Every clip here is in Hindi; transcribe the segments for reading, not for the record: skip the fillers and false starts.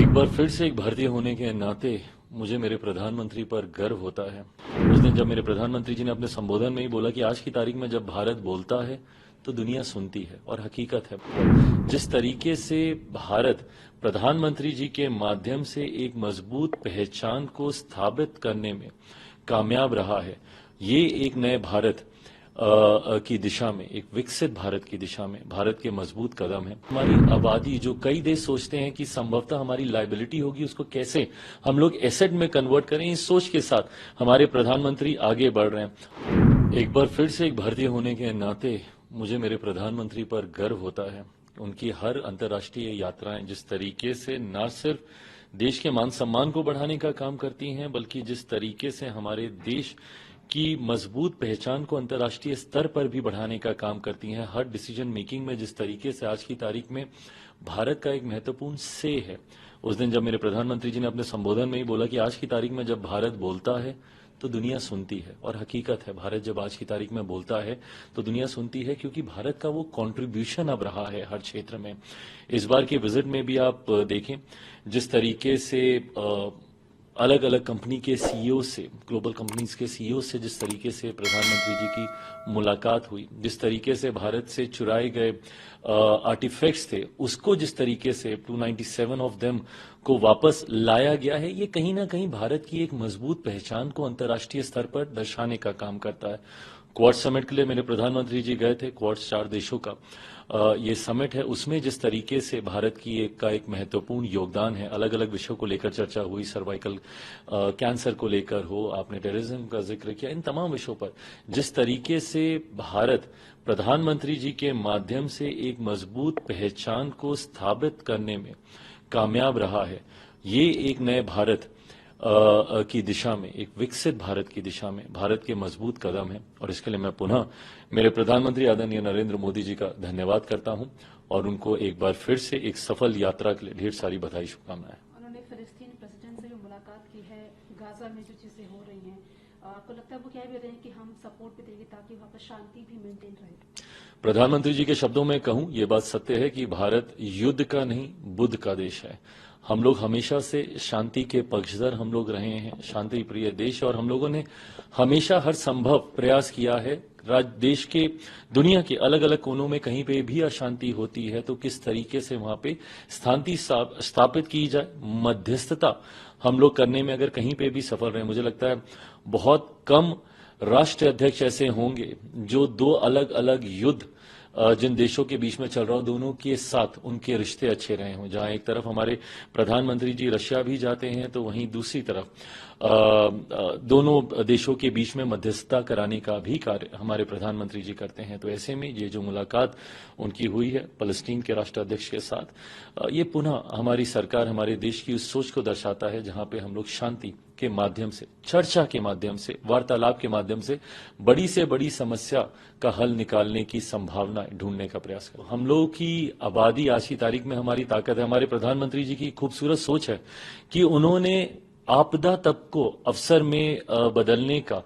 एक बार फिर से एक भारतीय होने के नाते मुझे मेरे प्रधानमंत्री पर गर्व होता है। उस दिन जब मेरे प्रधानमंत्री जी ने अपने संबोधन में ही बोला कि आज की तारीख में जब भारत बोलता है तो दुनिया सुनती है, और हकीकत है। जिस तरीके से भारत प्रधानमंत्री जी के माध्यम से एक मजबूत पहचान को स्थापित करने में कामयाब रहा है, ये एक नए भारत की दिशा में, एक विकसित भारत की दिशा में भारत के मजबूत कदम है। हमारी आबादी, जो कई देश सोचते हैं कि संभवतः हमारी लायबिलिटी होगी, उसको कैसे हम लोग एसेट में कन्वर्ट करें, इस सोच के साथ हमारे प्रधानमंत्री आगे बढ़ रहे हैं। एक बार फिर से एक भारतीय होने के नाते मुझे मेरे प्रधानमंत्री पर गर्व होता है। उनकी हर अंतर्राष्ट्रीय यात्राएं जिस तरीके से न सिर्फ देश के मान सम्मान को बढ़ाने का काम करती हैं, बल्कि जिस तरीके से हमारे देश की मजबूत पहचान को अंतर्राष्ट्रीय स्तर पर भी बढ़ाने का काम करती हैं। हर डिसीजन मेकिंग में जिस तरीके से आज की तारीख में भारत का एक महत्वपूर्ण से है। उस दिन जब मेरे प्रधानमंत्री जी ने अपने संबोधन में ही बोला कि आज की तारीख में जब भारत बोलता है तो दुनिया सुनती है, और हकीकत है। भारत जब आज की तारीख में बोलता है तो दुनिया सुनती है, क्योंकि भारत का वो कंट्रीब्यूशन अब रहा है हर क्षेत्र में। इस बार के विजिट में भी आप देखें जिस तरीके से अलग अलग कंपनी के सीईओ से, ग्लोबल कंपनीज के सीईओ से जिस तरीके से प्रधानमंत्री जी की मुलाकात हुई, जिस तरीके से भारत से चुराए गए आर्टिफैक्ट्स थे उसको जिस तरीके से 297 ऑफ देम को वापस लाया गया है, ये कहीं ना कहीं भारत की एक मजबूत पहचान को अंतर्राष्ट्रीय स्तर पर दर्शाने का काम करता है। क्वाड समिट के लिए मेरे प्रधानमंत्री जी गए थे। क्वाड 4 देशों का ये समिट है, उसमें जिस तरीके से भारत की एक महत्वपूर्ण योगदान है। अलग अलग विषयों को लेकर चर्चा हुई, सर्वाइकल कैंसर को लेकर हो, आपने टेररिज्म का जिक्र किया, इन तमाम विषयों पर जिस तरीके से भारत प्रधानमंत्री जी के माध्यम से एक मजबूत पहचान को स्थापित करने में कामयाब रहा है, ये एक नए भारत की दिशा में, एक विकसित भारत की दिशा में भारत के मजबूत कदम है। और इसके लिए मैं पुनः मेरे प्रधानमंत्री आदरणीय नरेंद्र मोदी जी का धन्यवाद करता हूं, और उनको एक बार फिर से एक सफल यात्रा के लिए ढेर सारी बधाई, शुभकामनाएं। उन्होंने फिलिस्तीन प्रेसिडेंट से जो मुलाकात की है, गाजा में जो चीजें हो रही हैं, आपको लगता है वो कह भी रहे हैं कि हम सपोर्ट भी देंगे ताकि वहां पर शांति भी मेंटेन रहे? प्रधानमंत्री जी के शब्दों में कहूं, ये बात सत्य है कि भारत युद्ध का नहीं, बुद्ध का देश है। हम लोग हमेशा से शांति के पक्षधर हम लोग रहे हैं, शांति प्रिय देश, और हम लोगों ने हमेशा हर संभव प्रयास किया है। देश के, दुनिया के अलग अलग कोनों में कहीं पे भी अशांति होती है तो किस तरीके से वहां पे शांति स्थापित की जाए, मध्यस्थता हम लोग करने में अगर कहीं पे भी सफल रहे। मुझे लगता है बहुत कम राष्ट्र अध्यक्ष ऐसे होंगे जो दो अलग अलग युद्ध जिन देशों के बीच में चल रहा हो, दोनों के साथ उनके रिश्ते अच्छे रहे हों। जहां एक तरफ हमारे प्रधानमंत्री जी रशिया भी जाते हैं, तो वहीं दूसरी तरफ दोनों देशों के बीच में मध्यस्थता कराने का भी कार्य हमारे प्रधानमंत्री जी करते हैं। तो ऐसे में ये जो मुलाकात उनकी हुई है फलस्तीन के राष्ट्राध्यक्ष के साथ, ये पुनः हमारी सरकार, हमारे देश की उस सोच को दर्शाता है जहां पे हम लोग शांति के माध्यम से, चर्चा के माध्यम से, वार्तालाप के माध्यम से बड़ी से बड़ी समस्या का हल निकालने की संभावना ढूंढने का प्रयास करें। हम लोगों की आबादी आज की तारीख में हमारी ताकत है। हमारे प्रधानमंत्री जी की खूबसूरत सोच है कि उन्होंने आपदा तब को अवसर में बदलने का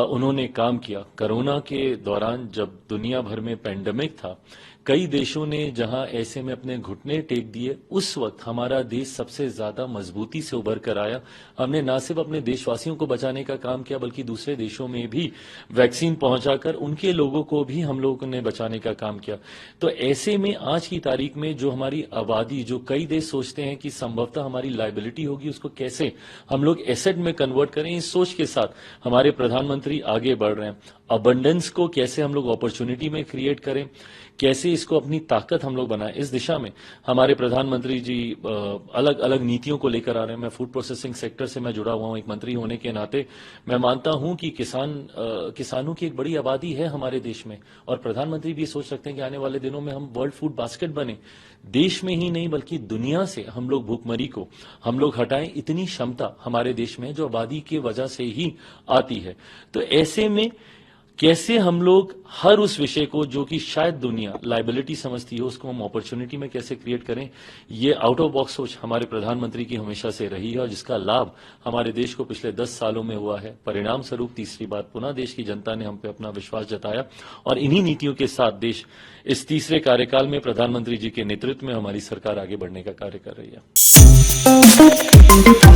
उन्होंने काम किया। कोरोना के दौरान जब दुनिया भर में पेंडेमिक था, कई देशों ने जहां ऐसे में अपने घुटने टेक दिए, उस वक्त हमारा देश सबसे ज्यादा मजबूती से उभर कर आया। हमने न सिर्फ अपने देशवासियों को बचाने का काम किया, बल्कि दूसरे देशों में भी वैक्सीन पहुंचाकर उनके लोगों को भी हम लोगों ने बचाने का काम किया। तो ऐसे में आज की तारीख में जो हमारी आबादी, जो कई देश सोचते हैं कि संभवतः हमारी लायबिलिटी होगी, उसको कैसे हम लोग एसेट में कन्वर्ट करें, इस सोच के साथ हमारे प्रधानमंत्री आगे बढ़ रहे हैं। अबंडेंस को कैसे हम लोग अपॉर्चुनिटी में क्रिएट करें, कैसे इसको अपनी ताकत हम लोग बनाएं, इस दिशा में हमारे प्रधानमंत्री जी अलग अलग नीतियों को लेकर आ रहे हैं। मैं फूड प्रोसेसिंग सेक्टर से मैं जुड़ा हुआ हूं, एक मंत्री होने के नाते मैं मानता हूं कि किसानों की एक बड़ी आबादी है हमारे देश में, और प्रधानमंत्री भी सोच सकते हैं कि आने वाले दिनों में हम वर्ल्ड फूड बास्केट बने, देश में ही नहीं बल्कि दुनिया से हम लोग भूखमरी को हम लोग हटाएं। इतनी क्षमता हमारे देश में है जो आबादी की वजह से ही आती है। तो ऐसे में कैसे हम लोग हर उस विषय को जो कि शायद दुनिया लायबिलिटी समझती हो, उसको हम अपॉर्चुनिटी में कैसे क्रिएट करें, ये आउट ऑफ बॉक्स सोच हमारे प्रधानमंत्री की हमेशा से रही है, और जिसका लाभ हमारे देश को पिछले 10 सालों में हुआ है। परिणाम स्वरूप तीसरी बार पुनः देश की जनता ने हम पे अपना विश्वास जताया, और इन्हीं नीतियों के साथ देश इस तीसरे कार्यकाल में प्रधानमंत्री जी के नेतृत्व में हमारी सरकार आगे बढ़ने का कार्य कर रही है। है।